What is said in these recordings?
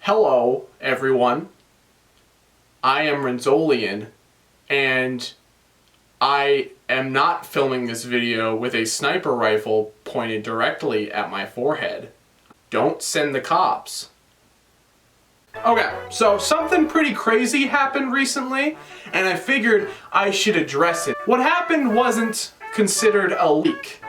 Hello, everyone. I am Renzolian, and I am not filming this video with a sniper rifle pointed directly at my forehead. Don't send the cops. Okay, so something pretty crazy happened recently, and I figured I should address it. What happened wasn't considered a leak.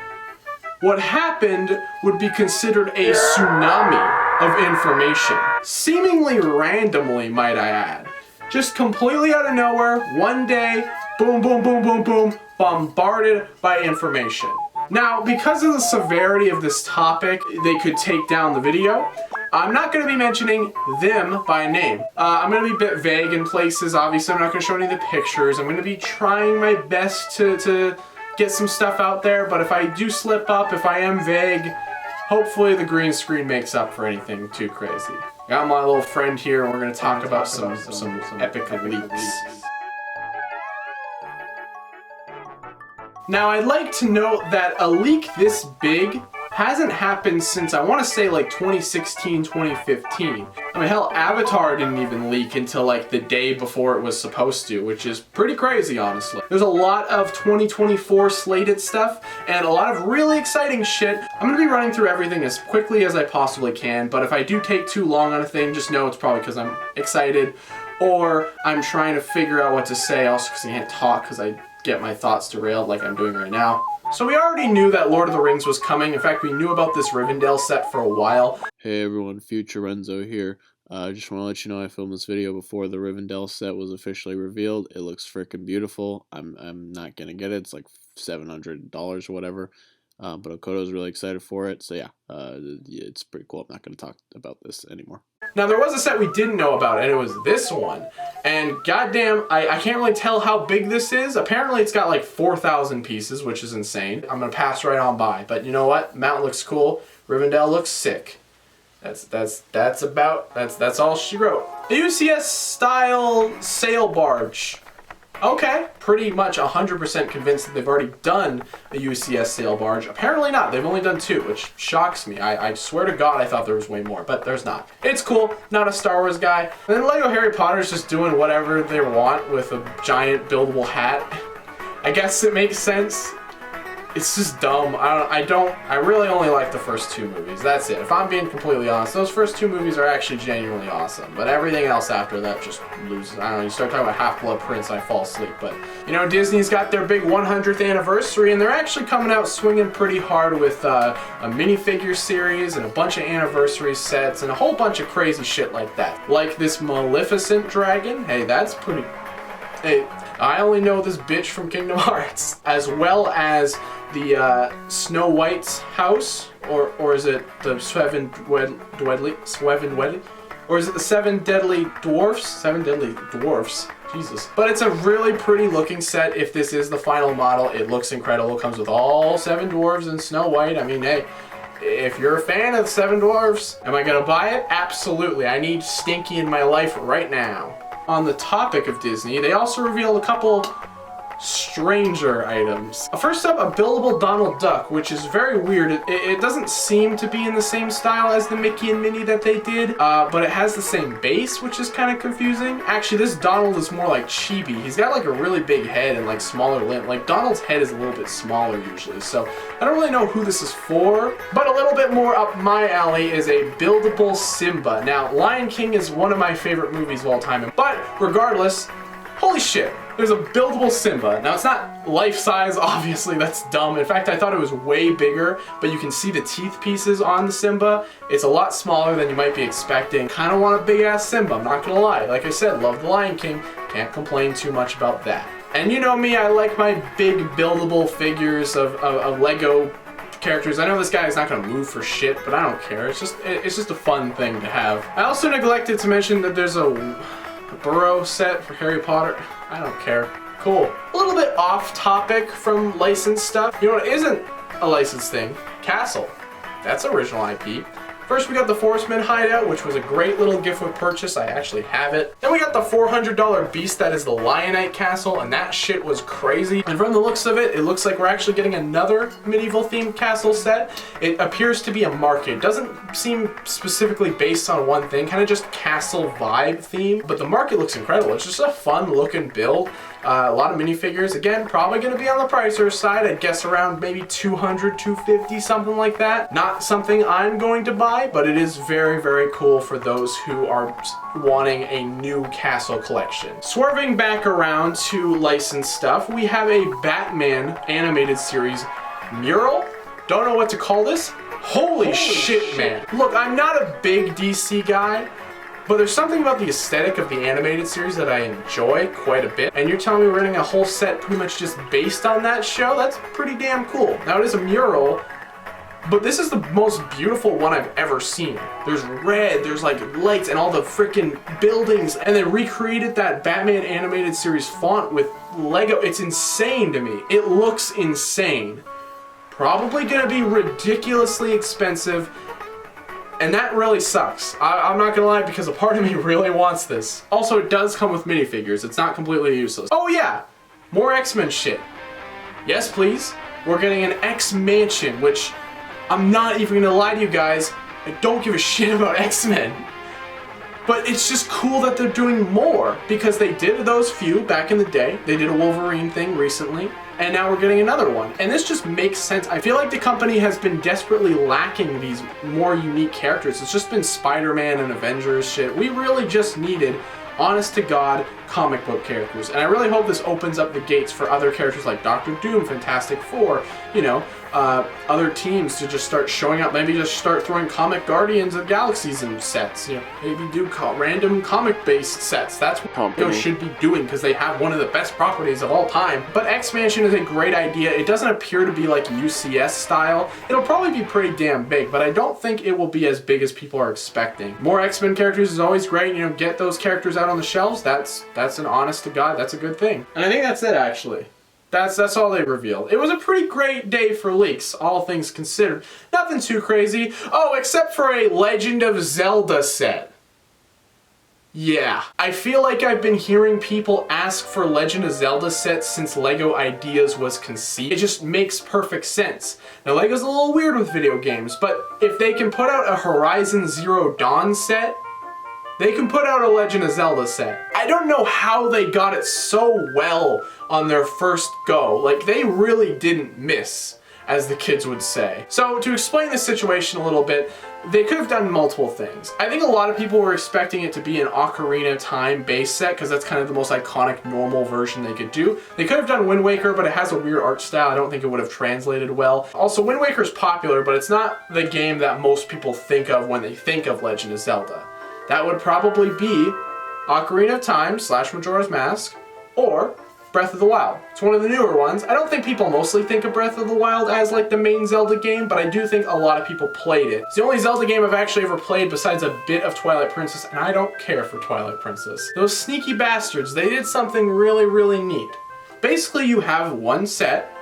What happened would be considered a tsunami of information. Seemingly randomly, might I add. Just completely out of nowhere, one day, boom, boom, boom, boom, boom, bombarded by information. Now, because of the severity of this topic, they could take down the video. I'm not going to be mentioning them by name. I'm going to be a bit vague in places. Obviously, I'm not going to show any of the pictures. I'm going to be trying my best to get some stuff out there, but if I do slip up, if I am vague, hopefully the green screen makes up for anything too crazy. Got my little friend here, and we're going to talk about some epic leaks. Now, I'd like to note that a leak this big hasn't happened since, I want to say, like 2016, 2015. I mean, hell, Avatar didn't even leak until like the day before it was supposed to, which is pretty crazy, honestly. There's a lot of 2024 slated stuff and a lot of really exciting shit. I'm going to be running through everything as quickly as I possibly can, but if I do take too long on a thing, just know it's probably because I'm excited or I'm trying to figure out what to say, also because I can't talk because I get my thoughts derailed like I'm doing right now. So we already knew that Lord of the Rings was coming. In fact, we knew about this Rivendell set for a while. Hey everyone, Future Renzo here. I just want to let you know I filmed this video before the Rivendell set was officially revealed. It looks freaking beautiful. I'm not gonna get it. It's like $700 or whatever. But Okoto's really excited for it. So yeah, it's pretty cool. I'm not gonna talk about this anymore. Now there was a set we didn't know about, and it was this one. And goddamn, I can't really tell how big this is. Apparently it's got like 4,000 pieces, which is insane. I'm gonna pass right on by. But you know what? Mount looks cool. Rivendell looks sick. That's all she wrote. A UCS style sail barge. Okay, pretty much 100% convinced that they've already done a UCS sail barge. Apparently not. They've only done 2, which shocks me. I swear to God I thought there was way more, but there's not. It's cool. Not a Star Wars guy. And then Lego Harry Potter's just doing whatever they want with a giant buildable hat. I guess it makes sense. It's just dumb. I really only like the first 2 movies. That's it. If I'm being completely honest, those first 2 movies are actually genuinely awesome. But everything else after that just loses. I don't know, you start talking about Half-Blood Prince, I fall asleep. But, you know, Disney's got their big 100th anniversary, and they're actually coming out swinging pretty hard with a minifigure series and a bunch of anniversary sets and a whole bunch of crazy shit like that. Like this Maleficent dragon. Hey, that's pretty... Hey, I only know this bitch from Kingdom Hearts. As well as the Snow White's house, or is it the Seven Deadly? Or is it the Seven Deadly Dwarfs? 7 Deadly Dwarfs. Jesus. But it's a really pretty looking set. If this is the final model, it looks incredible. It comes with all 7 dwarves and Snow White. I mean, hey, if you're a fan of the 7 dwarves, am I gonna buy it? Absolutely. I need Stinky in my life right now. On the topic of Disney, they also revealed a couple stranger items. First up, a buildable Donald Duck, which is very weird. It doesn't seem to be in the same style as the Mickey and Minnie that they did, but it has the same base, which is kind of confusing. Actually, this Donald is more like chibi. He's got like a really big head and like smaller limb. Like Donald's head is a little bit smaller usually, so I don't really know who this is for, but a little bit more up my alley is a buildable Simba. Now, Lion King is one of my favorite movies of all time, but regardless, holy shit. There's a buildable Simba. Now, it's not life-size, obviously, that's dumb. In fact, I thought it was way bigger, but you can see the teeth pieces on the Simba. It's a lot smaller than you might be expecting. Kind of want a big-ass Simba, I'm not gonna lie. Like I said, love the Lion King. Can't complain too much about that. And you know me, I like my big buildable figures of Lego characters. I know this guy is not gonna move for shit, but I don't care. It's just a fun thing to have. I also neglected to mention that there's a Burrow set for Harry Potter. I don't care. Cool. A little bit off topic from licensed stuff. You know what isn't a licensed thing? Castle. That's original IP. First we got the Forestman hideout, which was a great little gift with purchase. I actually have it. Then we got the $400 beast that is the Lionite castle, and that shit was crazy. And from the looks of it, it looks like we're actually getting another medieval themed castle set. It appears to be a market. It doesn't seem specifically based on one thing, kind of just castle vibe theme, but the market looks incredible. It's just a fun looking build. A lot of minifigures. Again, probably going to be on the pricier side. I'd guess around maybe $200, $250, something like that. Not something I'm going to buy, but it is very, very cool for those who are wanting a new castle collection. Swerving back around to licensed stuff, we have a Batman animated series mural. Don't know what to call this. Holy shit, man. Look, I'm not a big DC guy, but there's something about the aesthetic of the animated series that I enjoy quite a bit. And you're telling me we're getting a whole set pretty much just based on that show? That's pretty damn cool. Now it is a mural, but this is the most beautiful one I've ever seen. There's red, there's like lights and all the freaking buildings, and they recreated that Batman animated series font with Lego. It's insane to me. It looks insane. Probably gonna be ridiculously expensive. And that really sucks. I'm not gonna lie, because a part of me really wants this. Also, it does come with minifigures. It's not completely useless. Oh yeah, more X-Men shit. Yes, please. We're getting an X-Mansion, which I'm not even gonna lie to you guys, I don't give a shit about X-Men. But it's just cool that they're doing more, because they did those few back in the day. They did a Wolverine thing recently, and now we're getting another one. And this just makes sense. I feel like the company has been desperately lacking these more unique characters. It's just been Spider-Man and Avengers shit. We really just needed, honest to God, comic book characters. And I really hope this opens up the gates for other characters like Doctor Doom, Fantastic Four, you know, other teams to just start showing up. Maybe just start throwing comic Guardians of Galaxies in sets. You know, maybe do random comic-based sets. That's what they should be doing, because they have one of the best properties of all time. But X-Mansion is a great idea. It doesn't appear to be like UCS style. It'll probably be pretty damn big, but I don't think it will be as big as people are expecting. More X-Men characters is always great. You know, get those characters out on the shelves. That's an honest to God, that's a good thing. And I think that's it, actually. That's all they revealed. It was a pretty great day for leaks, all things considered. Nothing too crazy. Oh, except for a Legend of Zelda set. Yeah. I feel like I've been hearing people ask for Legend of Zelda sets since LEGO Ideas was conceived. It just makes perfect sense. Now, LEGO's a little weird with video games, but if they can put out a Horizon Zero Dawn set, they can put out a Legend of Zelda set. I don't know how they got it so well on their first go. Like, they really didn't miss, as the kids would say. So, to explain the situation a little bit, they could have done multiple things. I think a lot of people were expecting it to be an Ocarina of Time base set, because that's kind of the most iconic normal version they could do. They could have done Wind Waker, but it has a weird art style. I don't think it would have translated well. Also, Wind Waker's popular, but it's not the game that most people think of when they think of Legend of Zelda. That would probably be Ocarina of Time / Majora's Mask, or Breath of the Wild. It's one of the newer ones. I don't think people mostly think of Breath of the Wild as like the main Zelda game, but I do think a lot of people played it. It's the only Zelda game I've actually ever played besides a bit of Twilight Princess, and I don't care for Twilight Princess. Those sneaky bastards, they did something really, really neat. Basically, you have one set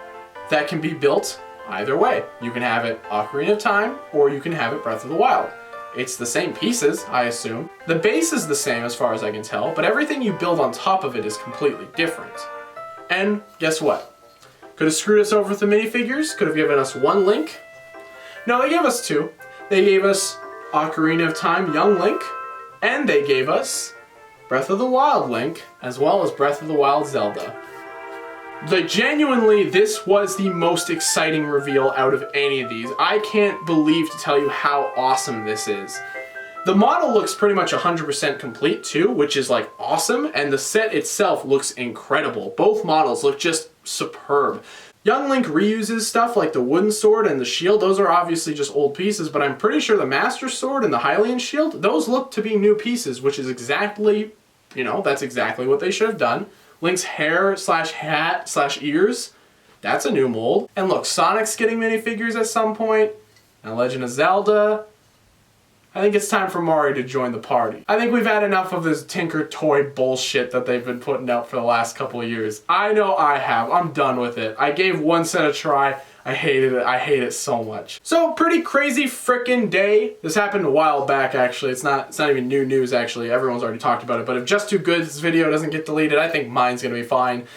that can be built either way. You can have it Ocarina of Time, or you can have it Breath of the Wild. It's the same pieces, I assume. The base is the same as far as I can tell, but everything you build on top of it is completely different. And guess what? Could have screwed us over with the minifigures, could have given us one Link. No, they gave us two. They gave us Ocarina of Time Young Link, and they gave us Breath of the Wild Link, as well as Breath of the Wild Zelda. Like, genuinely, this was the most exciting reveal out of any of these. I can't believe to tell you how awesome this is. The model looks pretty much 100% complete too, which is like awesome, and the set itself looks incredible. Both models look just superb. Young Link reuses stuff like the wooden sword and the shield. Those are obviously just old pieces, but I'm pretty sure the Master Sword and the Hylian shield, those look to be new pieces, which is exactly, you know, that's exactly what they should have done. Link's hair / hat / ears, that's a new mold. And look, Sonic's getting minifigures at some point, and Legend of Zelda. I think it's time for Mario to join the party. I think we've had enough of this Tinker Toy bullshit that they've been putting out for the last couple of years. I know I have. I'm done with it. I gave one set a try. I hated it. I hate it so much. So pretty crazy frickin' day. This happened a while back actually. It's not even new news actually. Everyone's already talked about it. But if Just Too Good's video doesn't get deleted, I think mine's gonna be fine.